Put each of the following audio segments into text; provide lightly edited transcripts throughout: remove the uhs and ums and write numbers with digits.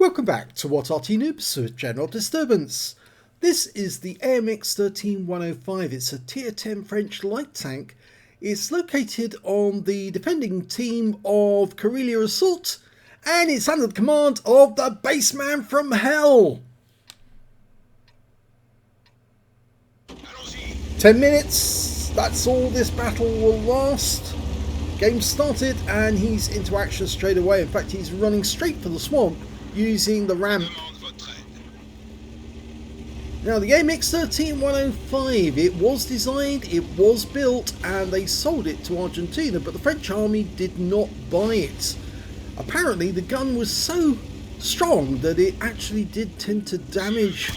Welcome back to What Arty Noobs with General Disturbance. This is the AMX 13105. It's a tier 10 French light tank. It's located on the defending team of Karelia Assault, and it's under the command of the BassmanFromHell. 10 minutes, that's all this battle will last. Game started and he's into action straight away. In fact, he's running straight for the swamp using the ramp. Now the AMX 13105, it was designed, it was built, and they sold it to Argentina, but the French army did not buy it. Apparently the gun was so strong that it actually did tend to damage.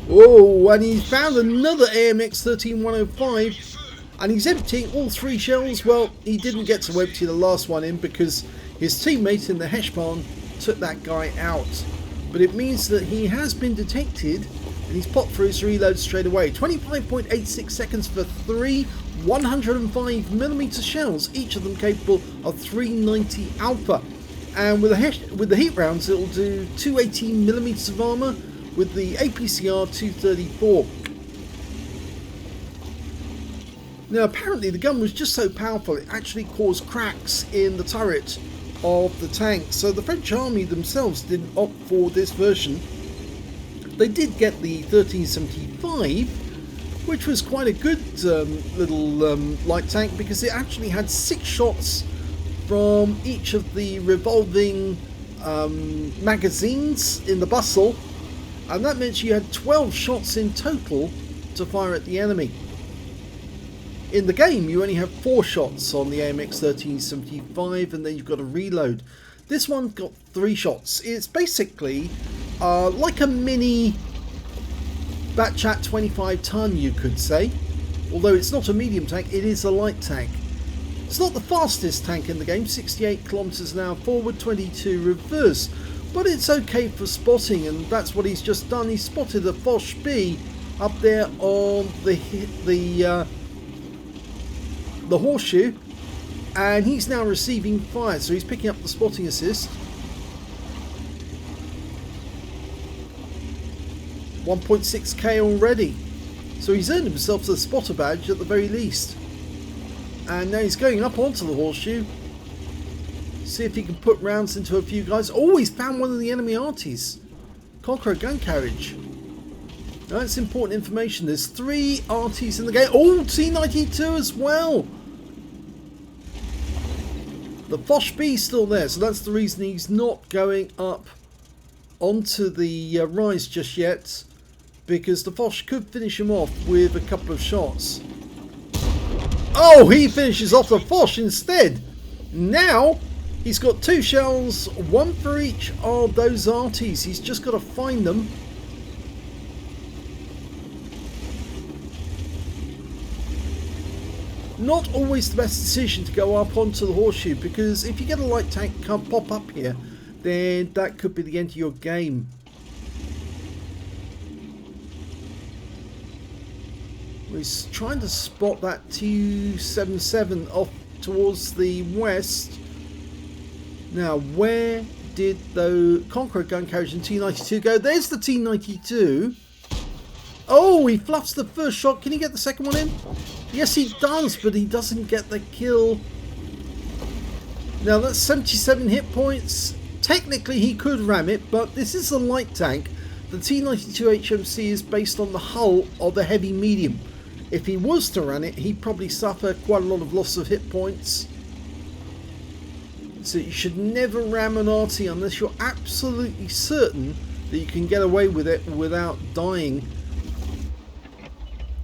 Oh, and he found another AMX 13105, and he's emptying all three shells. Well, he didn't get to empty the last one in because his teammate in the Hesh barn took that guy out. But it means that he has been detected and he's popped for his reload straight away. 25.86 seconds for three 105mm shells, each of them capable of 390 alpha. And with the heat rounds, it'll do 280mm of armor with the APCR 234. Now apparently the gun was just so powerful it actually caused cracks in the turret of the tank, so the French army themselves didn't opt for this version. They did get the 1375, which was quite a good little light tank because it actually had 6 shots from each of the revolving magazines in the bustle, and that meant you had 12 shots in total to fire at the enemy. In the game, you only have 4 shots on the AMX 1375, and then you've got to reload. This one's got 3 shots. It's basically like a mini Batchat 25 ton, you could say. Although it's not a medium tank, it is a light tank. It's not the fastest tank in the game, 68 kilometers an hour forward, 22 reverse. But it's okay for spotting, and that's what he's just done. He spotted a Foch B up there on the horseshoe, and he's now receiving fire, so he's picking up the spotting assist. 1.6k already, so he's earned himself the spotter badge at the very least. And now he's going up onto the horseshoe, see if he can put rounds into a few guys. Oh, he's found one of the enemy Arties. Conqueror gun carriage. Now that's important information. There's 3 Arties in the game. Oh, T92 as well. The Foch B's still there, so that's the reason he's not going up onto the rise just yet, because the Foch could finish him off with a couple of shots. Oh, he finishes off the Foch instead. Now he's got 2 shells, 1 for each of those Arties. He's just got to find them. Not always the best decision to go up onto the horseshoe, because if you get a light tank can't pop up here, then that could be the end of your game. He's trying to spot that 277 off towards the west. Now, where did the Conqueror gun carriage and T92 go? There's the T92. Oh, he fluffs the first shot. Can he get the second one in? Yes, he does, but he doesn't get the kill. Now, that's 77 hit points. Technically, he could ram it, but this is a light tank. The T92 HMC is based on the hull of a heavy medium. If he was to ram it, he'd probably suffer quite a lot of loss of hit points. So you should never ram an Arty unless you're absolutely certain that you can get away with it without dying.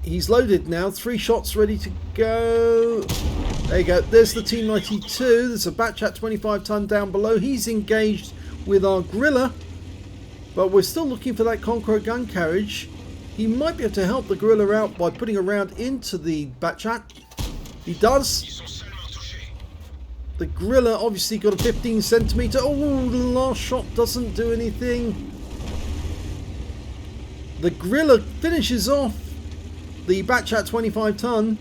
He's loaded now, 3 shots ready to go. There you go, there's the T92. There's a Batchat 25 ton down below. He's engaged with our Gorilla, but we're still looking for that Conqueror gun carriage. He might be able to help the Gorilla out by putting a round into the Batchat. He does. The Gorilla obviously got a 15 centimeter. Oh, the last shot doesn't do anything. The Gorilla finishes off the Batchat 25 ton.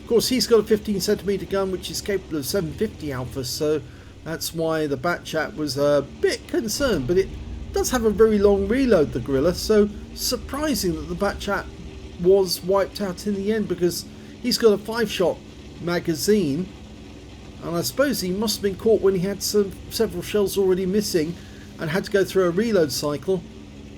Of course, he's got a 15 centimeter gun which is capable of 750 alpha, so That's why the Batchat was a bit concerned, but it does have a very long reload, the Gorilla, so surprising that the Batchat was wiped out in the end, because he's got a 5-shot magazine, and I suppose he must have been caught when he had several shells already missing and had to go through a reload cycle,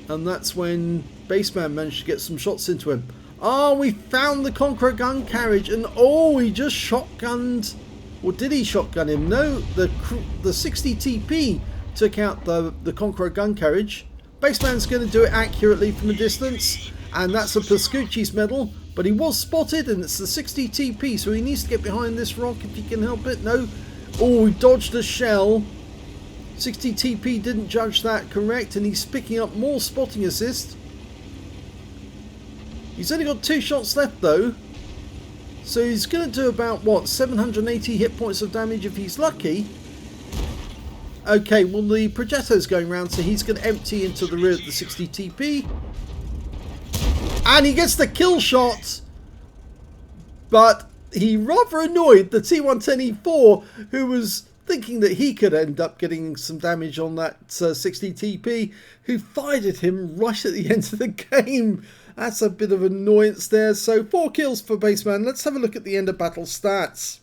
and that's when Bassman managed to get some shots into him. Oh, we found the Conqueror gun carriage, and oh, he just shotgunned. Or did he shotgun him? No, the 60 TP took out the Conqueror gun carriage. Bassman's going to do it accurately from a distance, and that's a Pascucci's medal, but he was spotted, and it's the 60 TP, so he needs to get behind this rock if he can help it. No. Oh, he dodged a shell. 60 TP didn't judge that correct, and he's picking up more spotting assist. He's only got 2 shots left though, so he's going to do about, what, 780 hit points of damage if he's lucky. Okay, well the Progetto's going round, so he's going to empty into the rear of the 60 TP. And he gets the kill shot, but he rather annoyed the T110E4, who was thinking that he could end up getting some damage on that 60 TP, who fired at him right at the end of the game. That's a bit of annoyance there. So 4 kills for Bassman. Let's have a look at the end of battle stats.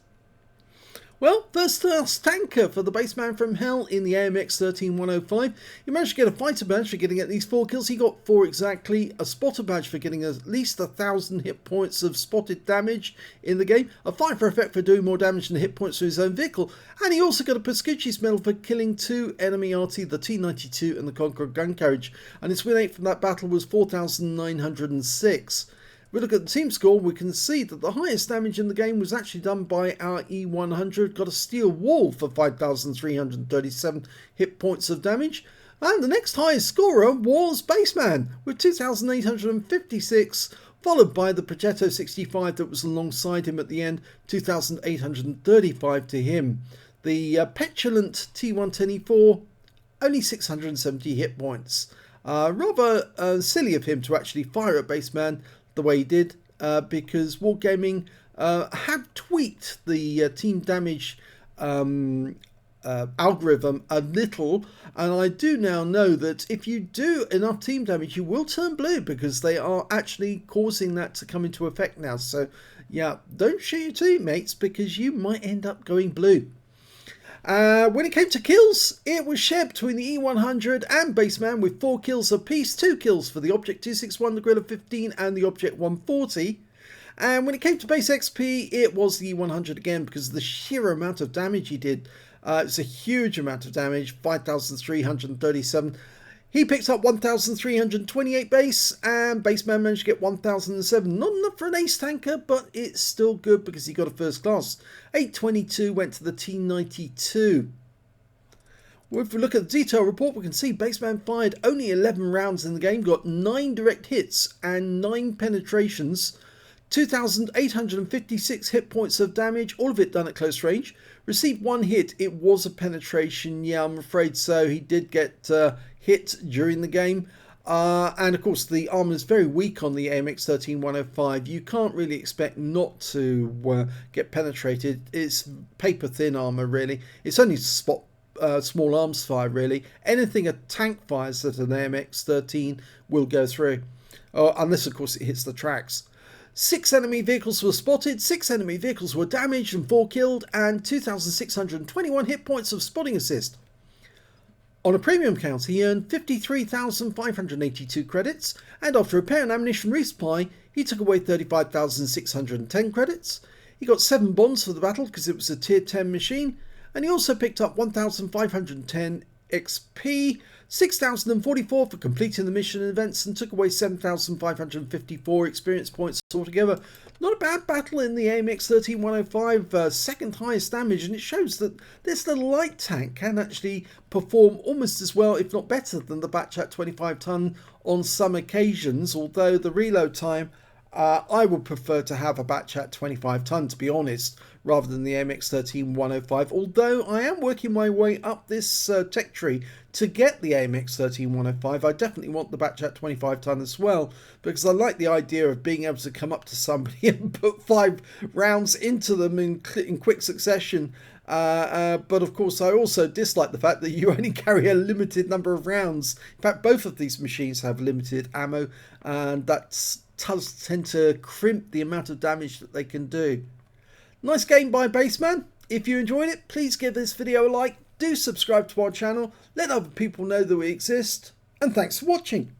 Well, first class tanker for the Bassman from Hell in the AMX 13105. He managed to get a fighter badge for getting at least 4 kills. He got 4 exactly. A spotter badge for getting at least 1,000 hit points of spotted damage in the game. A fighter effect for doing more damage than hit points to his own vehicle. And he also got a Pascucci's medal for killing 2 enemy Arty, the T92 and the Conqueror gun carriage. And his win rate from that battle was 4,906. If we look at the team score, we can see that the highest damage in the game was actually done by our E100. Got a steel wall for 5,337 hit points of damage. And the next highest scorer was Bassman with 2,856, followed by the Progetto 65 that was alongside him at the end, 2,835 to him. The petulant T110E4, only 670 hit points. Rather silly of him to actually fire at Bassman the way he did, because Wargaming have tweaked the team damage algorithm a little, and I do now know that if you do enough team damage you will turn blue, because they are actually causing that to come into effect now. So yeah, don't shoot your teammates because you might end up going blue. When it came to kills, it was shared between the E100 and Bassman with 4 kills apiece. 2 kills for the Object 261, the Gorilla 15 and the Object 140. And when it came to base XP, it was the E100 again, because of the sheer amount of damage he did. It's a huge amount of damage, 5,337. He picked up 1,328 base, and Bassman managed to get 1,007. Not enough for an ace tanker, but it's still good because he got a first class. 822 went to the T92. Well, if we look at the detail report, we can see Bassman fired only 11 rounds in the game, got 9 direct hits and 9 penetrations. 2,856 hit points of damage, all of it done at close range. Received 1 hit, it was a penetration, yeah, I'm afraid so. He did get hit during the game. And of course the armor is very weak on the AMX 13105. You can't really expect not to get penetrated. It's paper thin armor really. It's only small arms fire really. Anything a tank fires at an AMX 13 will go through. Unless of course it hits the tracks. 6 enemy vehicles were spotted, 6 enemy vehicles were damaged and 4 killed, and 2,621 hit points of spotting assist. On a premium count, he earned 53,582 credits, and after repair and ammunition resupply, he took away 35,610 credits. He got 7 bonds for the battle because it was a tier 10 machine, and he also picked up 1,510 XP, 6,044 for completing the mission events, and took away 7,554 experience points altogether. Not a bad battle in the AMX 13105, second highest damage, and it shows that this little light tank can actually perform almost as well, if not better, than the Batchat 25 ton on some occasions, although the reload time, I would prefer to have a Batchat 25 ton, to be honest, rather than the AMX 13105, although I am working my way up this tech tree to get the AMX 13105. I definitely want the Batchat 25 ton as well, because I like the idea of being able to come up to somebody and put 5 rounds into them in quick succession But of course, I also dislike the fact that you only carry a limited number of rounds. In fact, both of these machines have limited ammo, and that does tend to crimp the amount of damage that they can do. Nice game by Bassman. If you enjoyed it, please give this video a like, do subscribe to our channel, let other people know that we exist, and thanks for watching.